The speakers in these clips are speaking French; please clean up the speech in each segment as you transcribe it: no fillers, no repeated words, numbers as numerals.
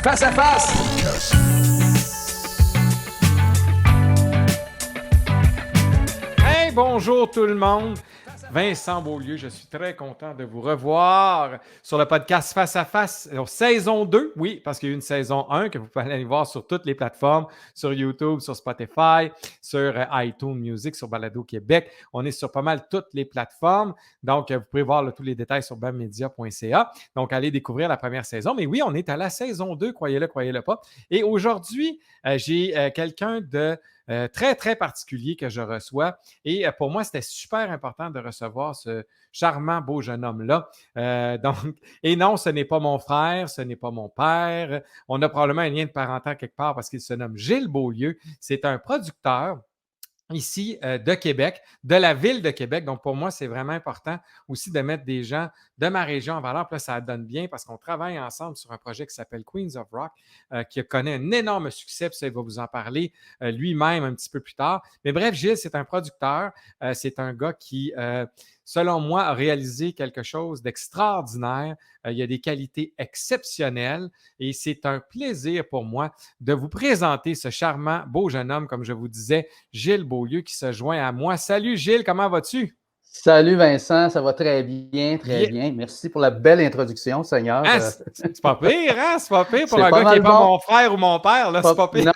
Face à face. Hey, bonjour tout le monde. Vincent Beaulieu, je suis très content de vous revoir sur le podcast Face à Face, saison 2, oui, parce qu'il y a eu une saison 1 que vous pouvez aller voir sur toutes les plateformes, sur YouTube, sur Spotify, sur iTunes Music, sur Balado Québec. On est sur pas mal toutes les plateformes, donc vous pouvez voir tous les détails sur bammedia.ca. Donc, allez découvrir la première saison. Mais oui, on est à la saison 2, croyez-le pas. Et aujourd'hui, j'ai quelqu'un de très, très particulier que je reçois. Et pour moi, c'était super important de recevoir ce charmant, beau jeune homme-là. Et non, ce n'est pas mon frère, ce n'est pas mon père. On a probablement un lien de parenté quelque part parce qu'il se nomme Gilles Beaulieu. C'est un producteur ici de Québec, de la ville de Québec. Donc, pour moi, c'est vraiment important aussi de mettre des gens de ma région en valeur. Puis là, ça donne bien parce qu'on travaille ensemble sur un projet qui s'appelle Queens of Rock, qui connaît un énorme succès. Puis ça, il va vous en parler lui-même un petit peu plus tard. Mais bref, Gilles, c'est un producteur. C'est un gars qui, selon moi, a réalisé quelque chose d'extraordinaire. Il y a des qualités exceptionnelles et c'est un plaisir pour moi de vous présenter ce charmant, beau jeune homme, comme je vous disais, Gilles Beaulieu, qui se joint à moi. Salut Gilles, comment vas-tu? Salut Vincent, ça va très bien, très Yeah. bien. Merci pour la belle introduction, Seigneur. Ah, c'est pas pire, hein? C'est pas pire pour C'est un pas gars qui n'est mal pas bon. mon frère ou mon père, là, c'est pas pire.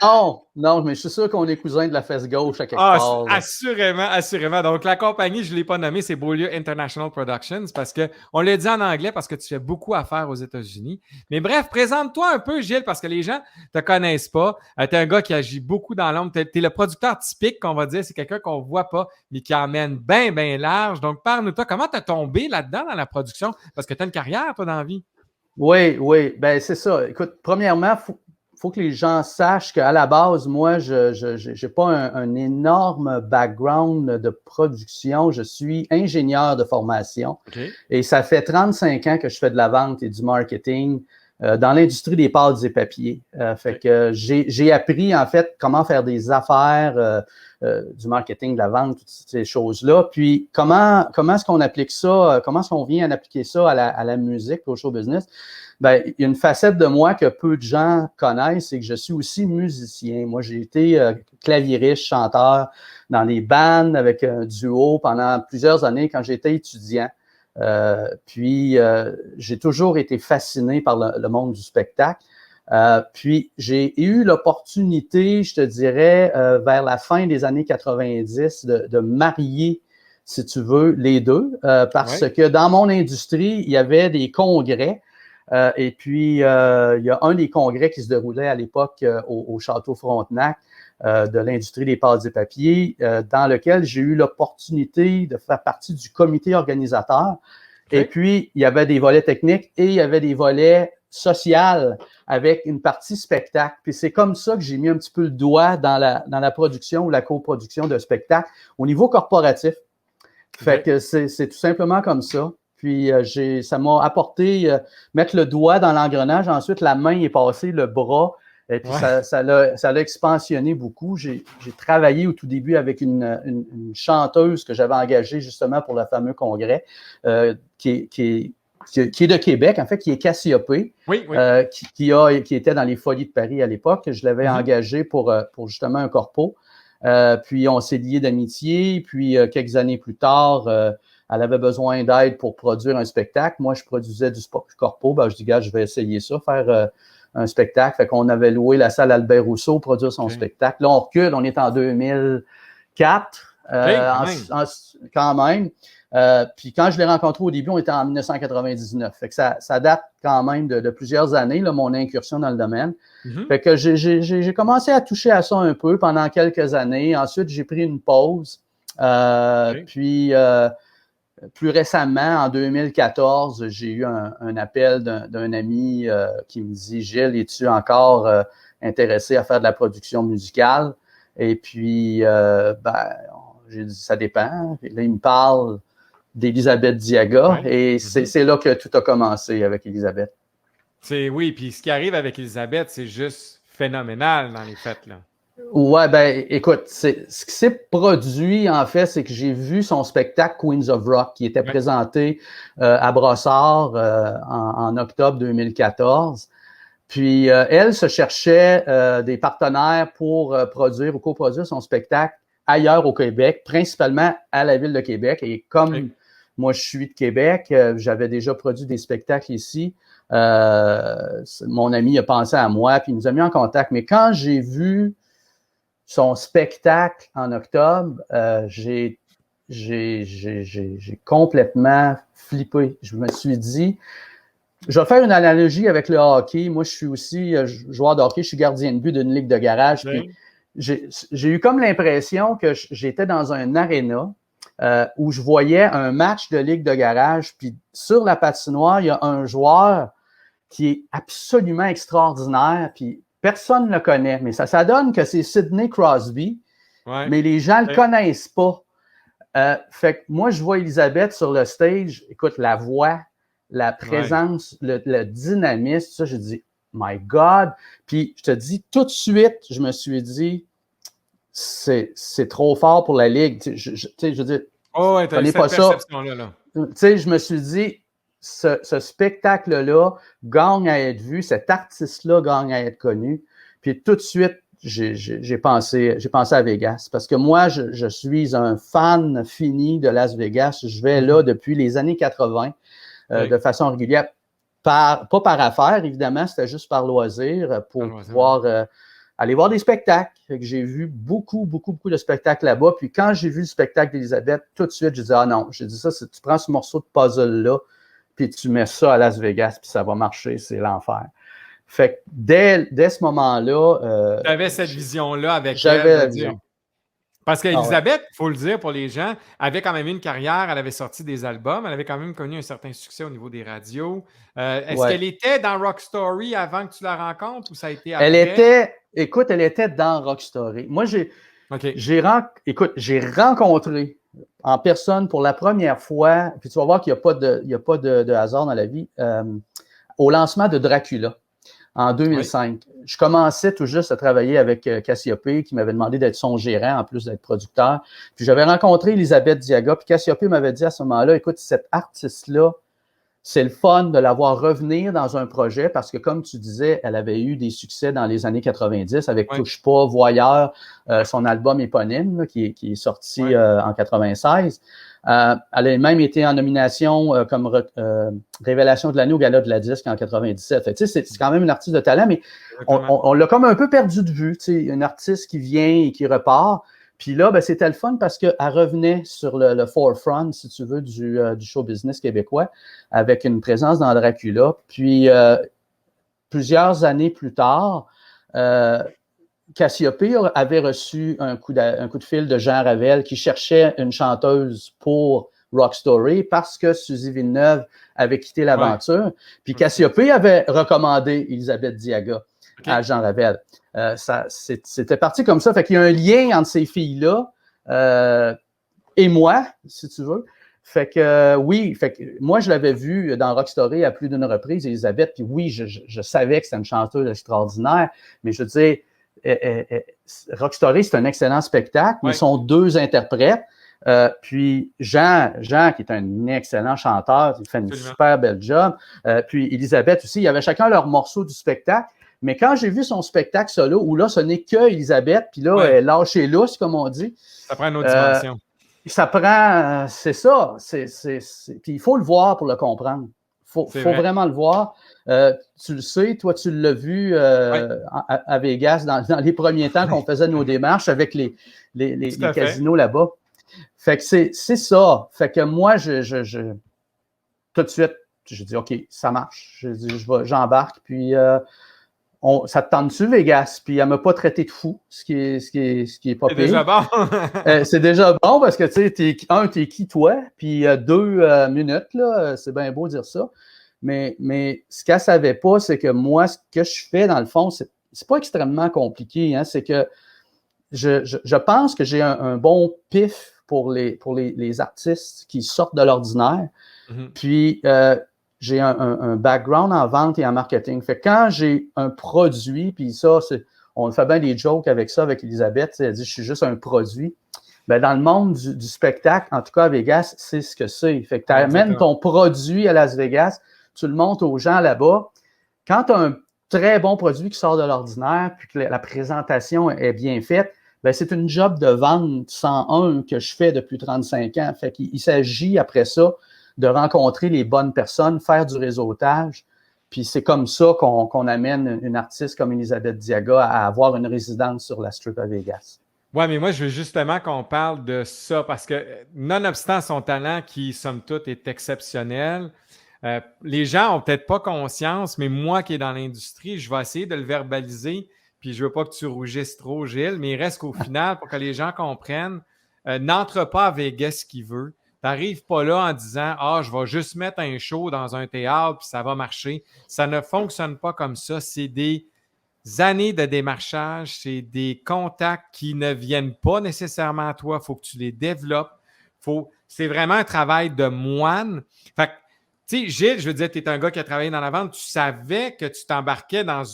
Non, mais je suis sûr qu'on est cousins de la fesse gauche à quelque Ah, part. Là. assurément, assurément. Donc, la compagnie, je ne l'ai pas nommée, c'est Beaulieu International Productions parce qu'on l'a dit en anglais parce que tu fais beaucoup affaire aux États-Unis. Mais bref, présente-toi un peu, Gilles, parce que les gens ne te connaissent pas. Tu es un gars qui agit beaucoup dans l'ombre. Tu es le producteur typique, qu'on va dire. C'est quelqu'un qu'on ne voit pas, mais qui emmène bien, bien large. Donc, parle-nous, toi, comment tu as tombé là-dedans dans la production? Parce que tu as une carrière, toi, dans la vie. Oui, ben c'est ça. Écoute, premièrement, faut que les gens sachent qu'à la base, moi, je n'ai pas un énorme background de production. Je suis ingénieur de formation. Okay. Et ça fait 35 ans que je fais de la vente et du marketing dans l'industrie des pâtes et papiers. Fait que j'ai appris, en fait, comment faire des affaires, du marketing, de la vente, toutes ces choses-là. Puis, comment est-ce qu'on applique ça, comment est-ce qu'on vient appliquer ça à la musique, au show business? Ben, il y a une facette de moi que peu de gens connaissent, c'est que je suis aussi musicien. Moi, j'ai été claviériste, chanteur dans les bands avec un duo pendant plusieurs années quand j'étais étudiant. Puis, j'ai toujours été fasciné par le monde du spectacle. Puis, j'ai eu l'opportunité, je te dirais, vers la fin des années 90, de marier, si tu veux, les deux, parce que dans mon industrie, il y avait des congrès. Et puis, il y a un des congrès qui se déroulait à l'époque au Château Frontenac de l'industrie des pâtes et papiers, dans lequel j'ai eu l'opportunité de faire partie du comité organisateur. Okay. Et puis, il y avait des volets techniques et il y avait des volets sociaux avec une partie spectacle. Puis c'est comme ça que j'ai mis un petit peu le doigt dans la production ou la coproduction de spectacle au niveau corporatif. Fait que c'est tout simplement comme ça. Puis ça m'a apporté mettre le doigt dans l'engrenage. Ensuite, la main est passée, le bras. Et puis ça l'a expansionné beaucoup. J'ai travaillé au tout début avec une chanteuse que j'avais engagée justement pour le fameux congrès, qui est de Québec, en fait, qui est Cassiopée, qui était dans les Folies de Paris à l'époque. Je l'avais engagée pour justement un corpo. Puis on s'est liés d'amitié. Puis quelques années plus tard, elle avait besoin d'aide pour produire un spectacle. Moi, je produisais du corpo. Ben, je dis, gars, je vais essayer ça, faire un spectacle. Fait qu'on avait loué la salle Albert Rousseau pour produire son spectacle. Là, on recule, on est en 2004, quand même. Puis quand je l'ai rencontré au début, on était en 1999. Fait que ça date quand même de plusieurs années, là, mon incursion dans le domaine. Fait que j'ai commencé à toucher à ça un peu pendant quelques années. Ensuite, j'ai pris une pause. Puis plus récemment, en 2014, j'ai eu un appel d'un ami qui me dit « Gilles, es-tu encore intéressé à faire de la production musicale? » Et puis, j'ai dit « Ça dépend. » Et là, il me parle d'Elisabeth Diaga et c'est là que tout a commencé avec Elisabeth. Oui, puis ce qui arrive avec Elisabeth, c'est juste phénoménal dans les faits, là. Ouais, ben écoute, ce qui s'est produit, en fait, c'est que j'ai vu son spectacle Queens of Rock qui était présenté à Brossard en octobre 2014. Puis, elle se cherchait des partenaires pour produire ou coproduire son spectacle ailleurs au Québec, principalement à la ville de Québec. Et comme moi, je suis de Québec, j'avais déjà produit des spectacles ici. Mon ami a pensé à moi, puis il nous a mis en contact. Mais quand j'ai vu son spectacle en octobre, j'ai complètement flippé. Je me suis dit, je vais faire une analogie avec le hockey. Moi, je suis aussi joueur de hockey, je suis gardien de but d'une ligue de garage. Puis j'ai eu comme l'impression que j'étais dans un aréna où je voyais un match de ligue de garage. Puis sur la patinoire, il y a un joueur qui est absolument extraordinaire. Puis personne ne le connaît. Mais ça donne que c'est Sidney Crosby, mais les gens ne le connaissent pas. Fait que moi, je vois Elisabeth sur le stage. Écoute, la voix, la présence, le dynamisme, ça, j'ai dit, my God. Puis, je te dis, tout de suite, je me suis dit, c'est trop fort pour la Ligue. Je veux dire, je connais pas ça. Je me suis dit, ce spectacle-là gagne à être vu, cet artiste-là gagne à être connu. Puis, tout de suite, j'ai pensé à Vegas. Parce que moi, je suis un fan fini de Las Vegas. Je vais là depuis les années 80. De façon régulière, pas par affaire, évidemment, c'était juste par loisir pour pouvoir aller voir des spectacles. J'ai vu beaucoup de spectacles là-bas. Puis quand j'ai vu le spectacle d'Elisabeth, tout de suite, j'ai dit, ah non, j'ai dit ça, tu prends ce morceau de puzzle-là, puis tu mets ça à Las Vegas, puis ça va marcher, c'est l'enfer. Fait que dès ce moment-là... j'avais cette vision-là avec elle. J'avais la vision. Parce qu'Elisabeth, il faut le dire pour les gens, avait quand même eu une carrière, elle avait sorti des albums, elle avait quand même connu un certain succès au niveau des radios. Est-ce qu'elle était dans Rock Story avant que tu la rencontres ou ça a été après? Elle était dans Rock Story. Moi, j'ai rencontré en personne pour la première fois, puis tu vas voir qu'il n'y a pas de hasard dans la vie, au lancement de Dracula. En 2005. Je commençais tout juste à travailler avec Cassiope, qui m'avait demandé d'être son gérant en plus d'être producteur. Puis j'avais rencontré Elisabeth Diaga, puis Cassiope m'avait dit à ce moment-là, écoute, cette artiste-là, c'est le fun de la voir revenir dans un projet parce que, comme tu disais, elle avait eu des succès dans les années 90 avec Touche pas, Voyeur, son album éponyme là, qui est sorti en 96. Elle a même été en nomination comme révélation de l'année au Gala de la Disque en 97. Fait, c'est quand même une artiste de talent, mais on l'a comme un peu perdu de vue. Une artiste qui vient et qui repart. Puis là, ben, c'était le fun parce qu'elle revenait sur le forefront, si tu veux, du show business québécois avec une présence dans Dracula. Puis, plusieurs années plus tard, Cassiope avait reçu un coup de fil de Jean Ravel qui cherchait une chanteuse pour Rock Story parce que Suzy Villeneuve avait quitté l'aventure. Puis Cassiope avait recommandé Elisabeth Diaga à Jean Ravel. C'était parti comme ça. Fait qu'il y a un lien entre ces filles-là et moi, si tu veux. Fait que moi, je l'avais vue dans Rock Story à plus d'une reprise, Elisabeth, puis oui, je savais que c'était une chanteuse extraordinaire, mais je veux dire, Rock Story, c'est un excellent spectacle, mais ils sont deux interprètes. Puis Jean, qui est un excellent chanteur, il fait une super belle job. Puis Elisabeth aussi, il y avait chacun leur morceau du spectacle. Mais quand j'ai vu son spectacle solo, où là, ce n'est que Elisabeth, puis là, elle lâche les lousses, comme on dit. Ça prend une autre dimension. Ça prend, c'est ça. Puis il faut le voir pour le comprendre. Faut vraiment le voir. Tu le sais, toi, tu l'as vu à Vegas dans les premiers temps qu'on faisait nos démarches avec les casinos là-bas. Fait que c'est ça. Fait que moi, tout de suite, j'ai dit, OK, ça marche. J'embarque, puis ça te tente-tu, Vegas? Puis elle m'a pas traité de fou, ce qui est pas pire. C'est déjà bon. C'est déjà bon parce que, tu sais, t'es qui, toi? Puis 2 minutes, là, c'est bien beau dire ça. Mais ce qu'elle savait pas, c'est que moi, ce que je fais, dans le fond, c'est pas extrêmement compliqué. Hein, c'est que je pense que j'ai un bon pif pour les artistes qui sortent de l'ordinaire. Mm-hmm. Puis, j'ai un background en vente et en marketing. Fait que quand j'ai un produit, puis ça, on fait bien des jokes avec ça, avec Elisabeth, elle dit « je suis juste un produit ». Ben, dans le monde du spectacle, en tout cas à Vegas, c'est ce que c'est. Fait que tu amènes ton produit à Las Vegas, tu le montres aux gens là-bas. Quand tu as très bon produit qui sort de l'ordinaire, puis que la présentation est bien faite, ben c'est une job de vente 101 que je fais depuis 35 ans. Fait qu'il s'agit après ça de rencontrer les bonnes personnes, faire du réseautage. Puis c'est comme ça qu'on amène une artiste comme Elisabeth Diaga à avoir une résidence sur la Strip à Vegas. Oui, mais moi, je veux justement qu'on parle de ça parce que, nonobstant son talent qui, somme toute, est exceptionnel, les gens n'ont peut-être pas conscience, mais moi qui est dans l'industrie, je vais essayer de le verbaliser, puis je veux pas que tu rougisses trop, Gilles, mais il reste qu'au final, pour que les gens comprennent, n'entre pas à Vegas qui veut. Tu n'arrives pas là en disant « Ah, je vais juste mettre un show dans un théâtre, puis ça va marcher ». Ça ne fonctionne pas comme ça. C'est des années de démarchage, c'est des contacts qui ne viennent pas nécessairement à toi. Il faut que tu les développes. C'est vraiment un travail de moine. Fait que, tu sais, Gilles, je veux dire, tu es un gars qui a travaillé dans la vente. Tu savais que tu t'embarquais dans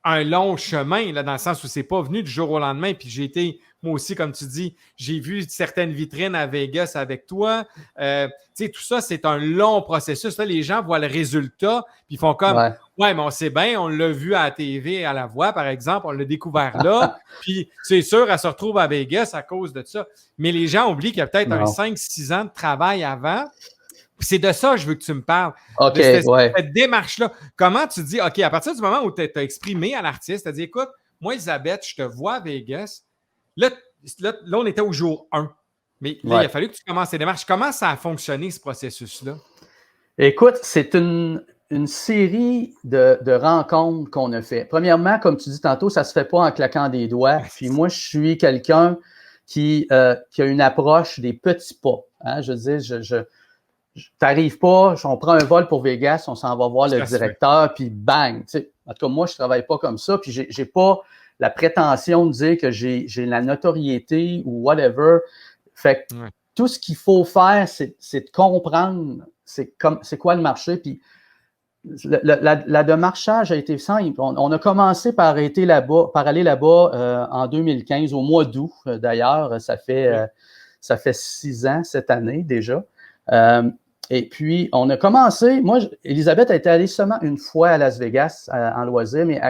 un long chemin, là, dans le sens où c'est pas venu du jour au lendemain. Puis j'ai été, moi aussi, comme tu dis, j'ai vu certaines vitrines à Vegas avec toi. Tu sais, tout ça, c'est un long processus. Là, les gens voient le résultat, puis ils font comme ouais, mais on sait bien, on l'a vu à la TV, à la voix, par exemple, on l'a découvert là, puis c'est sûr, elle se retrouve à Vegas à cause de ça. Mais les gens oublient qu'il y a peut-être un 5-6 ans de travail avant. C'est de ça que je veux que tu me parles. OK, de cette démarche-là. Comment tu dis, OK, à partir du moment où tu as exprimé à l'artiste, tu as dit, écoute, moi, Elisabeth, je te vois à Vegas. Là, on était au jour 1. Mais là, il a fallu que tu commences ces démarches. Comment ça a fonctionné, ce processus-là? Écoute, c'est une série de rencontres qu'on a fait. Premièrement, comme tu dis tantôt, ça ne se fait pas en claquant des doigts. Puis moi, je suis quelqu'un qui a une approche des petits pas. Hein? Je veux dire, t'arrives pas, on prend un vol pour Vegas, on s'en va voir le directeur, puis bang! En tout cas, moi, je travaille pas comme ça, puis j'ai pas la prétention de dire que j'ai la notoriété ou whatever. Fait que tout ce qu'il faut faire, c'est de comprendre c'est quoi le marché, puis la démarchage a été simple. On a commencé par aller là-bas en 2015, au mois d'août, d'ailleurs. Ça fait 6 ans cette année déjà. Et puis, on a commencé, moi, Elisabeth a été allée seulement une fois à Las Vegas en loisir, mais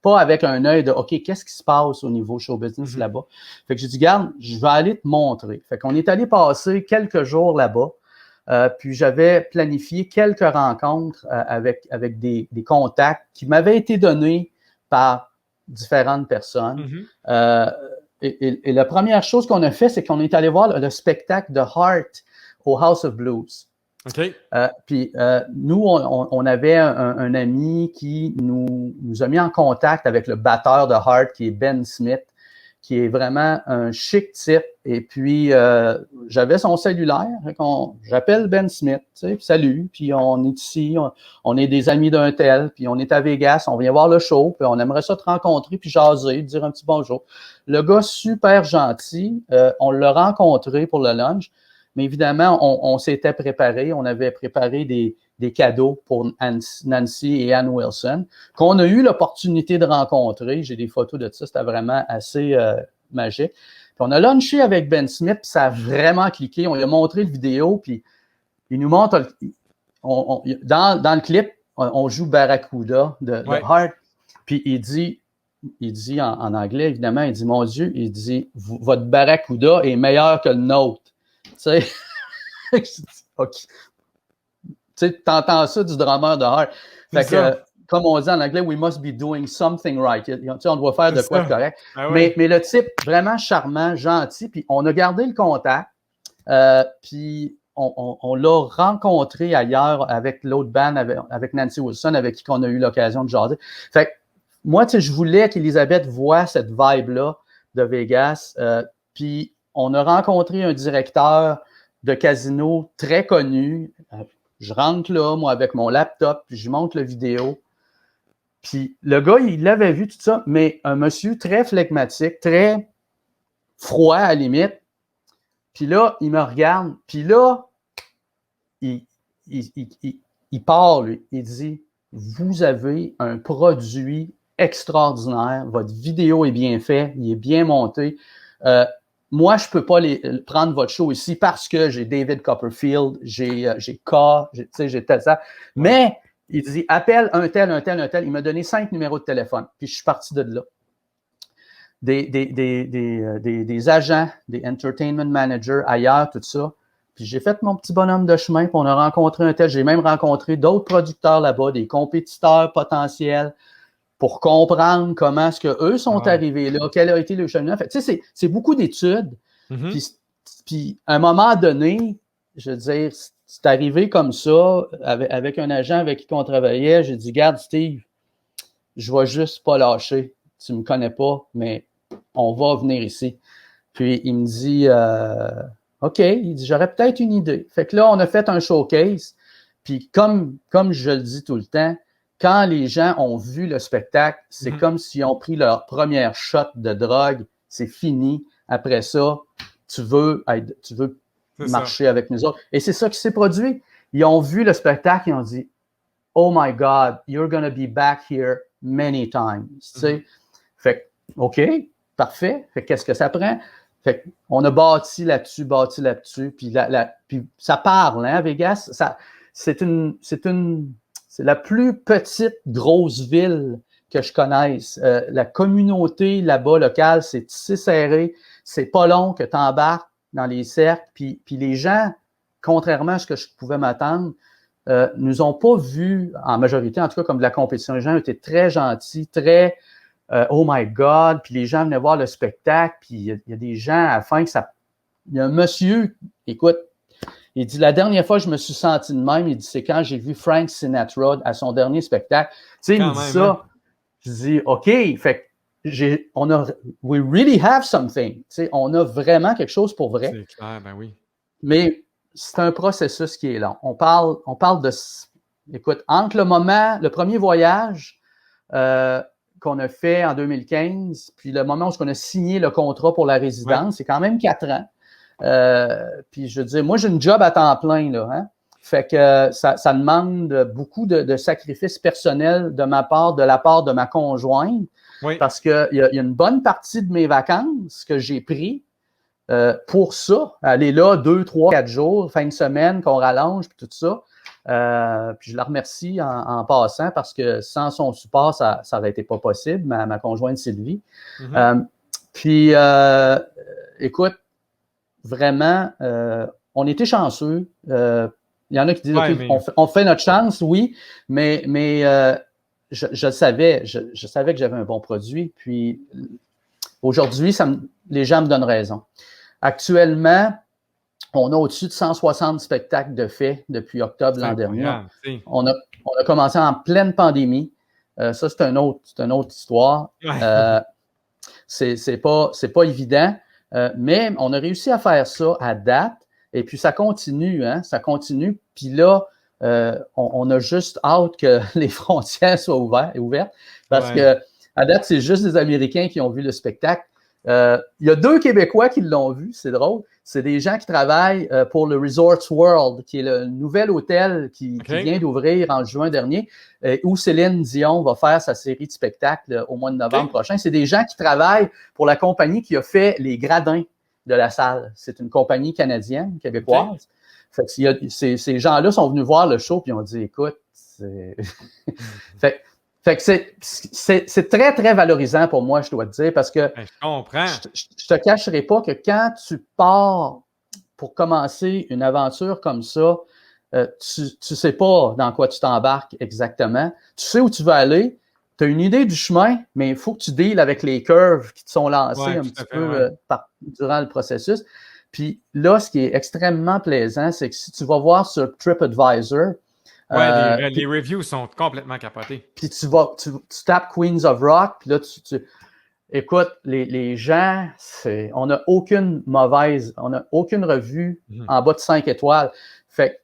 pas avec un œil de « OK, qu'est-ce qui se passe au niveau show business là-bas? » Fait que j'ai dit « Garde, je vais aller te montrer. » Fait qu'on est allé passer quelques jours là-bas, puis j'avais planifié quelques rencontres avec des contacts qui m'avaient été donnés par différentes personnes. Et la première chose qu'on a fait, c'est qu'on est allé voir le spectacle de Heart au House of Blues. OK. Puis nous, on avait un ami qui nous a mis en contact avec le batteur de Heart, qui est Ben Smith, qui est vraiment un chic type. Et puis, j'avais son cellulaire. J'appelle Ben Smith, tu sais, puis salut, puis on est ici, on est des amis d'un tel, puis on est à Vegas, on vient voir le show, puis on aimerait ça te rencontrer, puis jaser, dire un petit bonjour. Le gars, super gentil, on l'a rencontré pour le lunch. Mais évidemment, on s'était préparé. On avait préparé des cadeaux pour Nancy et Ann Wilson, qu'on a eu l'opportunité de rencontrer. J'ai des photos de ça. C'était vraiment assez magique. Puis on a lunché avec Ben Smith, puis ça a vraiment cliqué. On lui a montré le vidéo, puis il nous montre... dans le clip, on joue Barracuda de Heart. Puis il dit en anglais, évidemment, il dit « Mon Dieu, il dit, votre Barracuda est meilleur que le nôtre. » Tu sais, OK. Tu sais, t'entends ça du drummer de Heart. Fait que, comme on dit en anglais, we must be doing something right. Tu sais, on doit faire de quoi de correct. Ah oui. Mais le type, vraiment charmant, gentil, puis on a gardé le contact, puis on l'a rencontré ailleurs avec l'autre band, avec Nancy Wilson, avec qui on a eu l'occasion de jaser. Fait que, moi, tu sais, je voulais qu'Elisabeth voie cette vibe-là de Vegas, puis on a rencontré un directeur de casino très connu. Je rentre là, moi, avec mon laptop, puis je monte la vidéo. Puis le gars, il l'avait vu, tout ça, mais un monsieur très flegmatique, très froid à la limite. Puis là, il me regarde. Puis là, il part, lui. Il dit, vous avez un produit extraordinaire. Votre vidéo est bien faite. Il est bien monté. Moi, je ne peux pas prendre votre show ici parce que j'ai David Copperfield, j'ai K, j'ai tel ça. Mais Il dit « Appelle un tel, un tel, un tel. » Il m'a donné 5 numéros de téléphone. Puis je suis parti de là. Des agents, des entertainment managers ailleurs, tout ça. Puis j'ai fait mon petit bonhomme de chemin, puis on a rencontré un tel. J'ai même rencontré d'autres producteurs là-bas, des compétiteurs potentiels, pour comprendre comment est-ce qu'eux sont arrivés là, quel a été le cheminement. Fait, tu sais, c'est beaucoup d'études. Puis, à un moment donné, je veux dire, c'est arrivé comme ça, avec un agent avec qui on travaillait. J'ai dit, garde, Steve, je vais juste pas lâcher. Tu me connais pas, mais on va venir ici. Puis, il me dit, OK, il dit, j'aurais peut-être une idée. Fait que là, on a fait un showcase. Puis, comme je le dis tout le temps, quand les gens ont vu le spectacle, c'est comme s'ils ont pris leur première shot de drogue. C'est fini. Après ça, tu veux marcher avec nous autres. Et c'est ça qui s'est produit. Ils ont vu le spectacle et ils ont dit « Oh my God, you're going to be back here many times. » Tu sais? Fait que, OK, parfait. Fait que qu'est-ce que ça prend? Fait qu'on a bâti là-dessus. Puis, puis ça parle, hein, Vegas? C'est la plus petite grosse ville que je connaisse. La communauté là-bas, locale, c'est tissé serré. C'est pas long que tu embarques dans les cercles. Puis les gens, contrairement à ce que je pouvais m'attendre, nous ont pas vu, en majorité, en tout cas, comme de la compétition. Les gens étaient très gentils, très oh my God. Puis les gens venaient voir le spectacle. Puis il y a des gens à la fin que ça. Il y a un monsieur, écoute, il dit, la dernière fois que je me suis senti de même, il dit, c'est quand j'ai vu Frank Sinatra à son dernier spectacle. Tu sais, il me dit ça. Hein? Je dis, OK, fait que we really have something. Tu sais, on a vraiment quelque chose pour vrai. C'est clair, ben oui. Mais c'est un processus qui est long. On parle de, écoute, entre le premier voyage qu'on a fait en 2015, puis le moment où on a signé le contrat pour la résidence, c'est quand même 4 ans. Puis je veux dire, moi j'ai une job à temps plein là, hein? Fait que ça demande beaucoup de sacrifices personnels de ma part, de la part de ma conjointe, parce que il y a une bonne partie de mes vacances que j'ai pris pour ça, aller là 2, 3, 4 jours, fin de semaine qu'on rallonge puis tout ça. Puis je la remercie en passant parce que sans son support ça aurait été pas possible, ma conjointe Sylvie. Puis écoute. Vraiment, on était chanceux. Il y en a qui disent on fait notre chance, oui, mais je savais que j'avais un bon produit. Puis aujourd'hui, les gens me donnent raison. Actuellement, on a au-dessus de 160 spectacles de faits depuis octobre l'an dernier. On a commencé en pleine pandémie. Ça, c'est une autre histoire. C'est pas évident. Mais on a réussi à faire ça à date, et puis ça continue, hein, ça continue. Puis là, on a juste hâte que les frontières soient ouvertes, parce que à date, c'est juste des Américains qui ont vu le spectacle. Il y a 2 Québécois qui l'ont vu, c'est drôle. C'est des gens qui travaillent pour le Resorts World, qui est le nouvel hôtel qui vient d'ouvrir en juin dernier, où Céline Dion va faire sa série de spectacles au mois de novembre prochain. C'est des gens qui travaillent pour la compagnie qui a fait les gradins de la salle. C'est une compagnie canadienne, québécoise. Fait que ces gens-là sont venus voir le show puis ont dit, écoute, Fait que c'est très, très valorisant pour moi, je dois te dire, parce que je comprends. Je te cacherai pas que quand tu pars pour commencer une aventure comme ça, tu sais pas dans quoi tu t'embarques exactement. Tu sais où tu vas aller, tu as une idée du chemin, mais il faut que tu deals avec les curves qui te sont lancées un petit peu durant le processus. Puis là, ce qui est extrêmement plaisant, c'est que si tu vas voir sur TripAdvisor, les reviews sont complètement capotées. Puis tu tapes Queens of Rock, puis là, écoute, les gens, on n'a aucune revue en bas de 5 étoiles. Fait que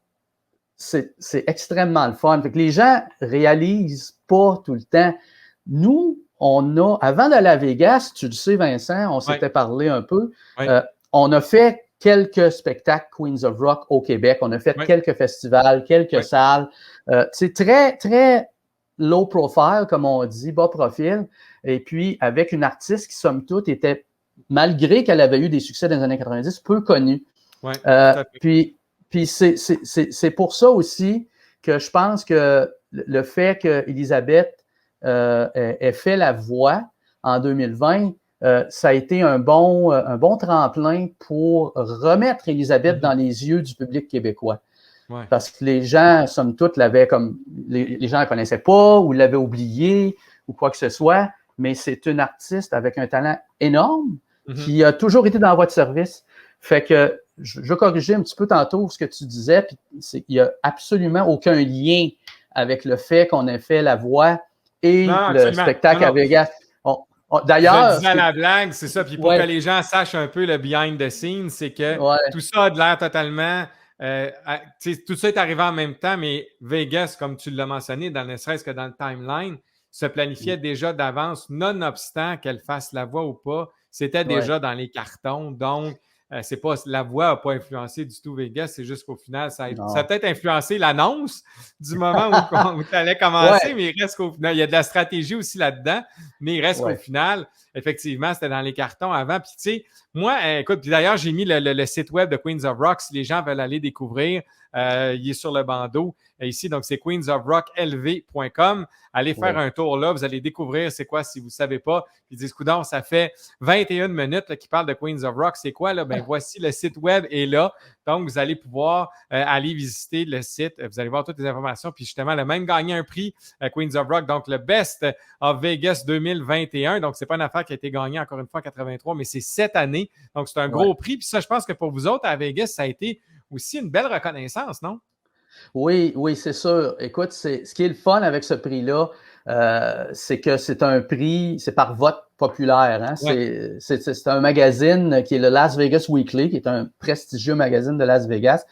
c'est extrêmement le fun. Fait que les gens réalisent pas tout le temps. Nous, avant d'aller à Vegas, tu le sais, Vincent, on s'était parlé un peu, on a fait quelques spectacles Queens of Rock au Québec. On a fait quelques festivals, quelques salles. C'est très, très low profile, comme on dit, bas profil. Et puis, avec une artiste qui, somme toute, était, malgré qu'elle avait eu des succès dans les années 90, peu connue. Puis c'est pour ça aussi que je pense que le fait qu'Élisabeth ait fait la voix en 2020, ça a été un bon tremplin pour remettre Élisabeth dans les yeux du public québécois. Ouais. Parce que les gens, somme toute, l'avaient comme. Les gens ne la connaissaient pas ou l'avaient oubliée ou quoi que ce soit, mais c'est une artiste avec un talent énorme qui a toujours été dans la voie de service. Fait que je vais corriger un petit peu tantôt ce que tu disais, puis il n'y a absolument aucun lien avec le fait qu'on ait fait la voix et le spectacle à Vegas. D'ailleurs. Je disais à la blague, c'est ça. Puis pour que les gens sachent un peu le behind the scenes, c'est que tout ça a de l'air totalement. Tout ça est arrivé en même temps, mais Vegas, comme tu l'as mentionné, ne serait-ce que dans le timeline, se planifiait déjà d'avance, nonobstant qu'elle fasse la voix ou pas. C'était déjà dans les cartons. Donc, c'est pas, la voix n'a pas influencé du tout Vegas, c'est juste qu'au final, ça a peut-être influencé l'annonce du moment où tu allais commencer, mais il reste qu'au final, il y a de la stratégie aussi là-dedans, mais il reste qu'au final, effectivement, c'était dans les cartons avant. Puis tu sais, moi, écoute, puis d'ailleurs, j'ai mis le site web de Queens of Rock si les gens veulent aller découvrir. Il est sur le bandeau ici, donc c'est queensofrocklv.com. Allez faire un tour là, vous allez découvrir c'est quoi si vous ne savez pas. Puis disent, coudonc, ça fait 21 minutes qu'ils parlent de Queens of Rock. C'est quoi là? Ben voici le site web est là. Donc, vous allez pouvoir aller visiter le site. Vous allez voir toutes les informations. Puis justement, elle a même gagné un prix Queens of Rock, donc le Best of Vegas 2021. Donc, c'est pas une affaire qui a été gagnée encore une fois en 83, mais c'est cette année. Donc, c'est un gros prix. Puis ça, je pense que pour vous autres à Vegas, ça a été aussi une belle reconnaissance, non? Oui, c'est sûr. Écoute, ce qui est le fun avec ce prix-là, c'est que c'est un prix, c'est par vote populaire. Hein? C'est un magazine qui est le Las Vegas Weekly, qui est un prestigieux magazine de Las Vegas,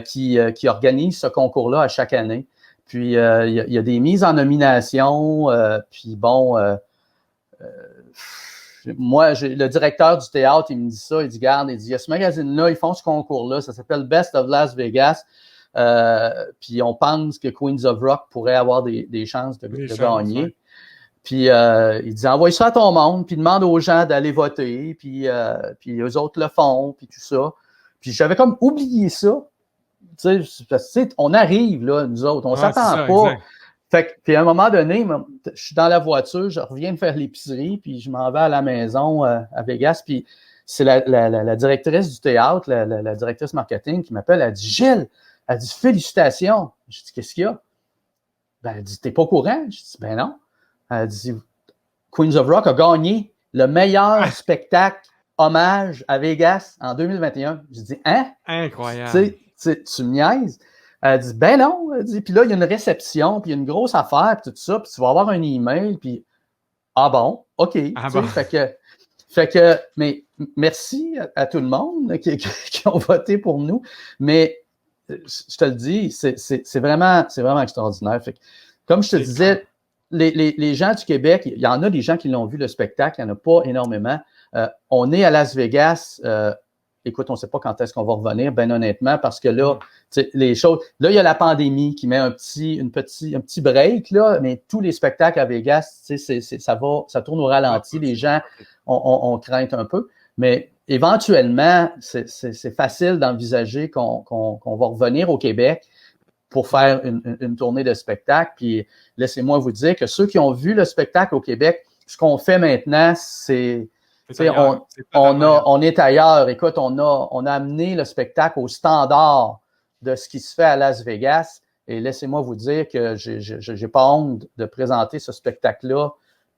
qui organise ce concours-là à chaque année. Puis, il y a des mises en nomination. Puis, bon, moi, le directeur du théâtre, il me dit ça. Il dit, garde, il y a ce magazine-là, ils font ce concours-là. Ça s'appelle Best of Las Vegas. Puis on pense que Queens of Rock pourrait avoir des chances de gagner. Ouais. Puis il dit envoie ça à ton monde, puis demande aux gens d'aller voter, puis eux autres le font, puis tout ça. Puis j'avais comme oublié ça. Tu sais, on arrive là, nous autres, on s'attend pas. Fait que, puis à un moment donné, je suis dans la voiture, je reviens de faire l'épicerie, puis je m'en vais à la maison à Vegas, puis c'est la directrice du théâtre, la directrice marketing qui m'appelle, elle dit « Gilles, elle dit « Félicitations ». Je dis « Qu'est-ce qu'il y a? » Ben, elle dit « T'es pas au courant? » Je dis « Ben non. » Elle dit « Queens of Rock a gagné le meilleur spectacle hommage à Vegas en 2021. » Je dis « Hein? » Incroyable. Tu me niaises? Elle dit « Ben non. » Elle dit « Puis là, il y a une réception, puis il y a une grosse affaire, puis tout ça, puis tu vas avoir un email, puis ah bon, OK. » Bon. Fait que, mais merci à tout le monde qui ont voté pour nous, mais je te le dis, c'est vraiment extraordinaire. Fait que, comme je te disais, les gens du Québec, il y en a des gens qui l'ont vu le spectacle, il n'y en a pas énormément. On est à Las Vegas. Écoute, on ne sait pas quand est-ce qu'on va revenir, bien honnêtement, parce que là, les choses. Là, il y a la pandémie qui met un petit break, là, mais tous les spectacles à Vegas, ça tourne au ralenti. Les gens on craint un peu. Mais éventuellement, c'est facile d'envisager qu'on va revenir au Québec pour faire une tournée de spectacle. Puis laissez-moi vous dire que ceux qui ont vu le spectacle au Québec, ce qu'on fait maintenant, c'est on est ailleurs. Écoute, on a amené le spectacle au standard de ce qui se fait à Las Vegas. Et laissez-moi vous dire que j'ai pas honte de présenter ce spectacle-là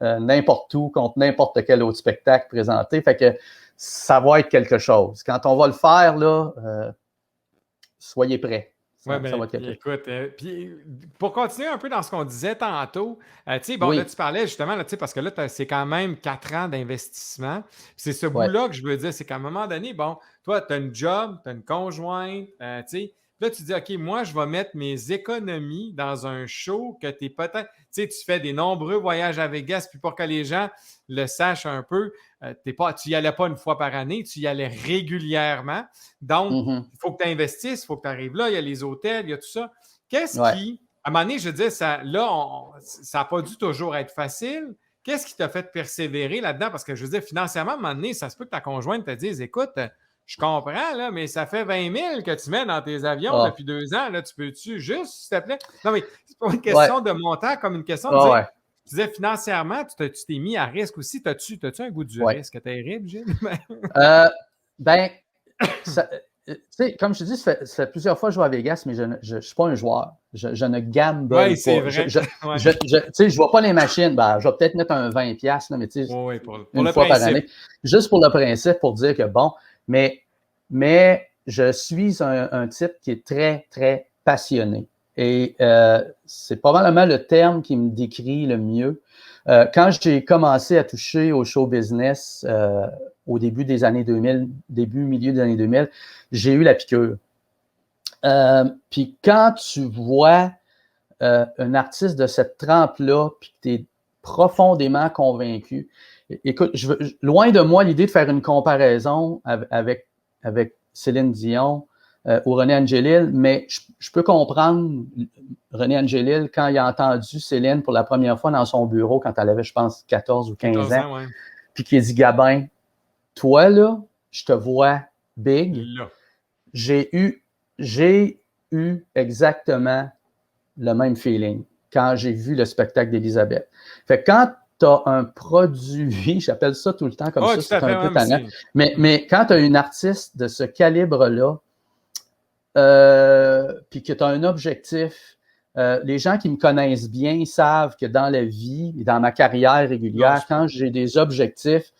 n'importe où, contre n'importe quel autre spectacle présenté. Fait que ça va être quelque chose. Quand on va le faire, là, soyez prêts. Oui, mais écoute, puis pour continuer un peu dans ce qu'on disait tantôt, tu sais, bon, là, tu parlais justement, là, parce que là, c'est quand même 4 ans d'investissement. C'est ce bout-là que je veux dire, c'est qu'à un moment donné, bon, toi, tu as une job, tu as une conjointe, tu sais, là, tu dis, OK, moi, je vais mettre mes économies dans un show que tu es peut-être, tu sais, tu fais des nombreux voyages à Vegas, puis pour que les gens le sachent un peu, tu n'y allais pas une fois par année, tu y allais régulièrement. Donc, il faut que tu investisses, il faut que tu arrives là, il y a les hôtels, il y a tout ça. Qu'est-ce qui, à un moment donné, je veux dire, ça n'a pas dû toujours être facile. Qu'est-ce qui t'a fait persévérer là-dedans? Parce que je veux dire, financièrement, à un moment donné, ça se peut que ta conjointe te dise, écoute, Je comprends, là, mais ça fait 20 000 que tu mets dans tes avions depuis 2 ans. Là, tu peux-tu juste, s'il te plaît? Non, mais c'est pas une question de montant, comme une question de dire, tu disais financièrement, tu t'es mis à risque aussi. T'as-tu un goût du risque terrible, Gilles? Comme je te dis, ça fait plusieurs fois que je joue à Vegas, mais je ne suis pas un joueur. Je ne gamble pas. Oui, c'est vrai. Je ne vois pas les machines. Je vais peut-être mettre un 20$, mais une fois par année. Juste pour le principe, pour dire que bon, mais je suis un type qui est très, très passionné. Et c'est probablement le terme qui me décrit le mieux. Quand j'ai commencé à toucher au show business au début des années 2000, milieu des années 2000, j'ai eu la piqûre. Puis quand tu vois un artiste de cette trempe-là, puis que tu es profondément convaincu, écoute, loin de moi l'idée de faire une comparaison avec Céline Dion ou René Angélil, mais je peux comprendre René Angélil quand il a entendu Céline pour la première fois dans son bureau quand elle avait, je pense, 14 ou 15 ans, puis qu'il a dit « Gabin, toi, là, je te vois big. » J'ai eu exactement le même feeling quand j'ai vu le spectacle d'Elisabeth. Fait que quand tu as un produit, j'appelle ça tout le temps comme ça, c'est un peu tannant, mais quand tu as une artiste de ce calibre-là, puis que tu as un objectif, les gens qui me connaissent bien savent que dans la vie et dans ma carrière régulière, quand j'ai des objectifs,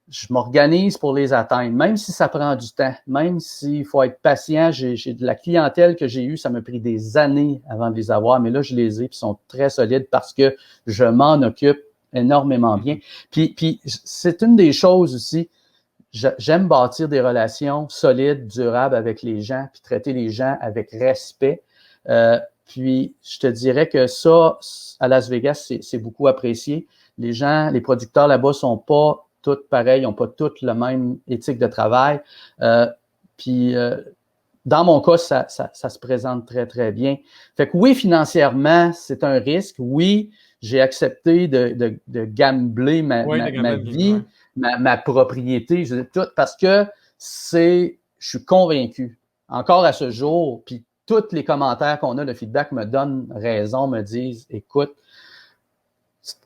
je m'organise pour les atteindre, même si ça prend du temps, même s'il faut être patient. J'ai de la clientèle que j'ai eue, ça m'a pris des années avant de les avoir, mais là, je les ai, puis ils sont très solides parce que je m'en occupe énormément bien. Puis c'est une des choses aussi, j'aime bâtir des relations solides, durables avec les gens, puis traiter les gens avec respect. Puis je te dirais que ça, à Las Vegas, c'est beaucoup apprécié. Les gens, les producteurs là-bas sont pas toutes pareilles, n'ont pas toutes la même éthique de travail. Puis, dans mon cas, ça se présente très, très bien. Fait que oui, financièrement, c'est un risque. Oui, j'ai accepté de gambler ma vie, ma propriété, je dis tout, parce que je suis convaincu, encore à ce jour, puis tous les commentaires qu'on a, le feedback me donne raison, me disent, écoute,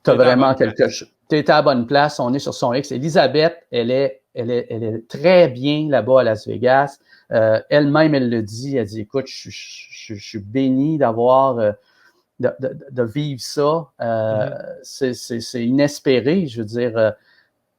tu as vraiment quelque chose. Tu es à la bonne place, on est sur son X. Elisabeth, elle est très bien là-bas à Las Vegas. Elle-même, elle le dit, elle dit, écoute, je suis béni d'avoir, de vivre ça. C'est inespéré, je veux dire,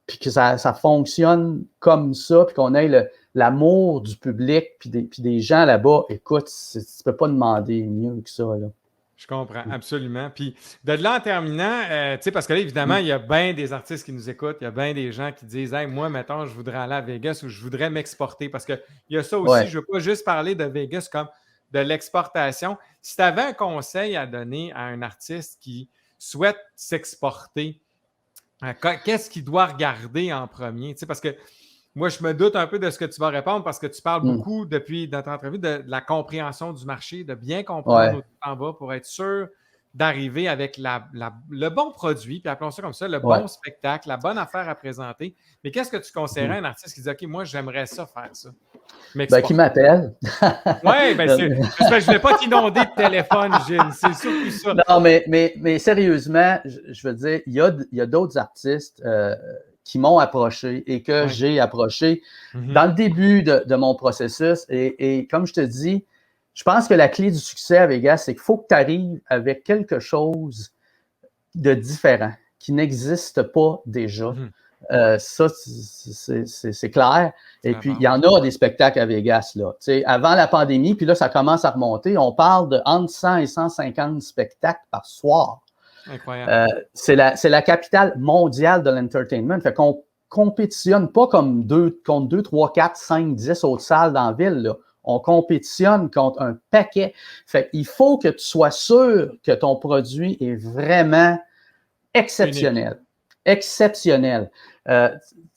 puis que ça fonctionne comme ça, puis qu'on ait l'amour du public, puis des gens là-bas. Écoute, tu peux pas demander mieux que ça, là. Je comprends, absolument. Puis de là en terminant, tu sais, parce que là, évidemment, il y a bien des artistes qui nous écoutent, il y a bien des gens qui disent « Hey, moi, mettons, je voudrais aller à Vegas ou je voudrais m'exporter. » Parce qu'il y a ça aussi, je ne veux pas juste parler de Vegas comme de l'exportation. Si tu avais un conseil à donner à un artiste qui souhaite s'exporter, qu'est-ce qu'il doit regarder en premier? Tu sais, parce que moi, je me doute un peu de ce que tu vas répondre parce que tu parles beaucoup depuis dans ton entrevue de la compréhension du marché, de bien comprendre où tu t'en vas pour être sûr d'arriver avec le bon produit, puis appelons ça comme ça, le bon spectacle, la bonne affaire à présenter. Mais qu'est-ce que tu conseillerais à un artiste qui dit « OK, moi, j'aimerais ça faire ça. » Qui m'appelle. Oui, je ne vais pas t'inonder de téléphone, Gilles. C'est surtout ça. Non, mais sérieusement, je veux dire, il y a d'autres artistes qui m'ont approché et que j'ai approché dans le début de mon processus. Et comme je te dis, je pense que la clé du succès à Vegas, c'est qu'il faut que tu arrives avec quelque chose de différent, qui n'existe pas déjà. Ça, c'est clair. Et puis, il y en a des spectacles à Vegas, là. Tu sais, avant la pandémie, puis là, ça commence à remonter. On parle de entre 100 et 150 spectacles par soir. Incroyable. C'est la capitale mondiale de l'entertainment. Fait qu'on compétitionne pas comme contre 2, 3, 4, 5, 10 autres salles dans la ville, là. On compétitionne contre un paquet. Fait qu'il faut que tu sois sûr que ton produit est vraiment exceptionnel. Exceptionnel.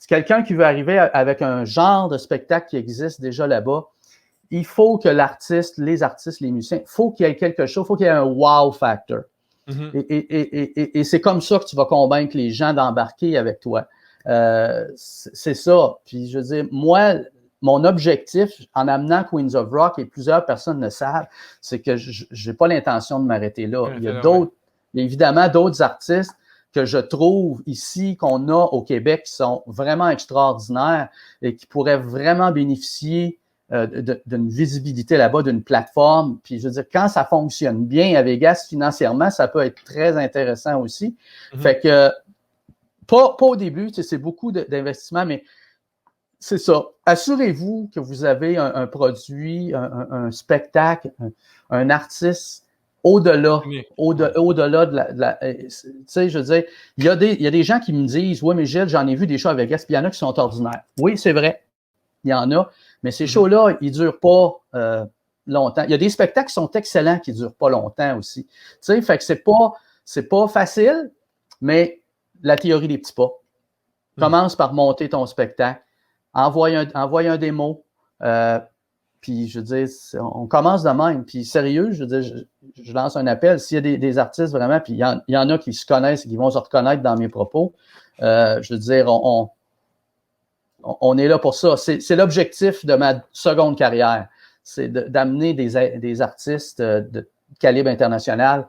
Quelqu'un qui veut arriver avec un genre de spectacle qui existe déjà là-bas, il faut que l'artiste, les artistes, les musiciens, il faut qu'il y ait quelque chose, il faut qu'il y ait un wow factor. Et c'est comme ça que tu vas convaincre les gens d'embarquer avec toi. C'est ça. Puis je veux dire, moi, mon objectif en amenant Queens of Rock, et plusieurs personnes le savent, c'est que je n'ai pas l'intention de m'arrêter là. Il y a évidemment d'autres artistes que je trouve ici, qu'on a au Québec, qui sont vraiment extraordinaires et qui pourraient vraiment bénéficier d'une visibilité là-bas, d'une plateforme. Puis je veux dire, quand ça fonctionne bien à Vegas financièrement, ça peut être très intéressant aussi. Fait que, pas au début, c'est beaucoup d'investissement, mais c'est ça. Assurez-vous que vous avez un produit, un spectacle, un artiste au-delà de la tu sais, je veux dire, il y a des gens qui me disent, oui, mais Gilles, j'en ai vu des shows à Vegas, puis il y en a qui sont ordinaires. Oui, c'est vrai, il y en a, mais ces shows-là, ils ne durent pas longtemps. Il y a des spectacles qui sont excellents qui ne durent pas longtemps aussi. Tu sais, fait que c'est pas facile, mais la théorie des petits pas. Commence par monter ton spectacle, envoie un démo, puis je veux dire, on commence de même. Puis sérieux, je veux dire, je lance un appel. S'il y a des artistes vraiment, puis il y en a qui se connaissent et qui vont se reconnaître dans mes propos, je veux dire, on est là pour ça. C'est l'objectif de ma seconde carrière. C'est d'amener des artistes de calibre international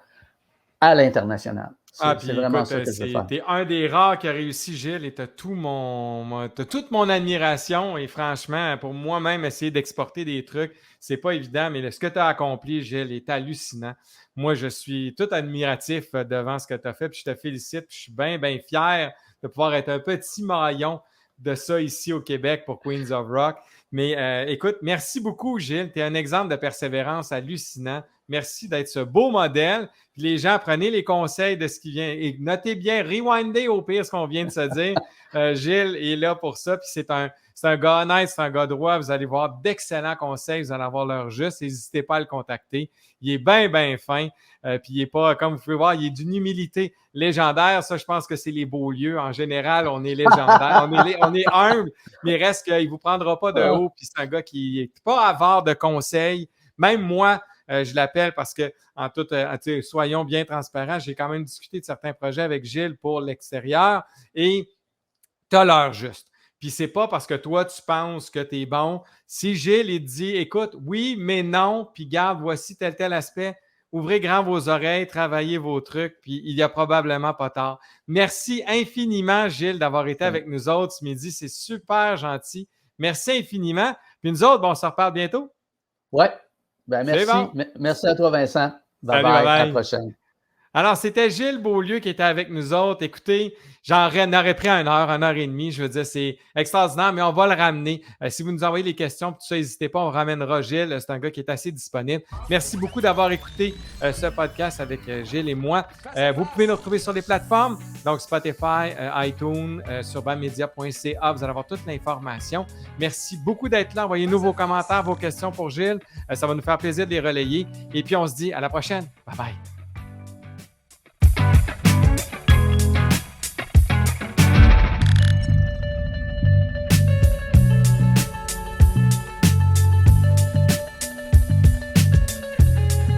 à l'international. C'est vraiment ça que je veux faire. T'es un des rares qui a réussi, Gilles, et t'as toute mon admiration. Et franchement, pour moi-même, essayer d'exporter des trucs, c'est pas évident, mais ce que tu as accompli, Gilles, est hallucinant. Moi, je suis tout admiratif devant ce que tu as fait, puis je te félicite, puis je suis bien, bien fier de pouvoir être un petit maillon de ça ici au Québec pour Queens of Rock. Mais écoute, merci beaucoup, Gilles. Tu es un exemple de persévérance hallucinant. Merci d'être ce beau modèle. Puis les gens, prenez les conseils de ce qui vient et notez bien, rewindez au pire ce qu'on vient de se dire. Gilles est là pour ça. Puis c'est un gars honnête, c'est un gars droit. Vous allez voir d'excellents conseils. Vous allez avoir leur juste. N'hésitez pas à le contacter. Il est bien, bien fin. Puis il n'est pas, comme vous pouvez voir, il est d'une humilité légendaire. Ça, je pense que c'est les Beaulieu. En général, on est légendaire. on est humble, mais reste qu'il ne vous prendra pas de haut. Puis c'est un gars qui n'est pas avare de conseils. Même moi, je l'appelle parce que, soyons bien transparents, j'ai quand même discuté de certains projets avec Gilles pour l'extérieur et tu as l'heure juste. Puis c'est pas parce que toi, tu penses que tu es bon. Si Gilles, il te dit, écoute, oui, mais non, puis garde, voici tel aspect, ouvrez grand vos oreilles, travaillez vos trucs, puis il n'y a probablement pas tard. Merci infiniment, Gilles, d'avoir été avec nous autres ce midi. C'est super gentil. Merci infiniment. Puis nous autres, on se reparle bientôt. Ouais. Ben, merci. Bon. Merci à toi, Vincent. Bye bye. À la prochaine. Alors, c'était Gilles Beaulieu qui était avec nous autres. Écoutez, j'en aurais pris 1 heure et demie. Je veux dire, c'est extraordinaire, mais on va le ramener. Si vous nous envoyez les questions, tout ça, n'hésitez pas, on ramènera Gilles. C'est un gars qui est assez disponible. Merci beaucoup d'avoir écouté ce podcast avec Gilles et moi. Vous pouvez nous retrouver sur les plateformes, donc Spotify, iTunes, sur bammedia.ca. Vous allez avoir toute l'information. Merci beaucoup d'être là. Envoyez-nous vos commentaires, vos questions pour Gilles. Ça va nous faire plaisir de les relayer. Et puis, on se dit à la prochaine. Bye bye.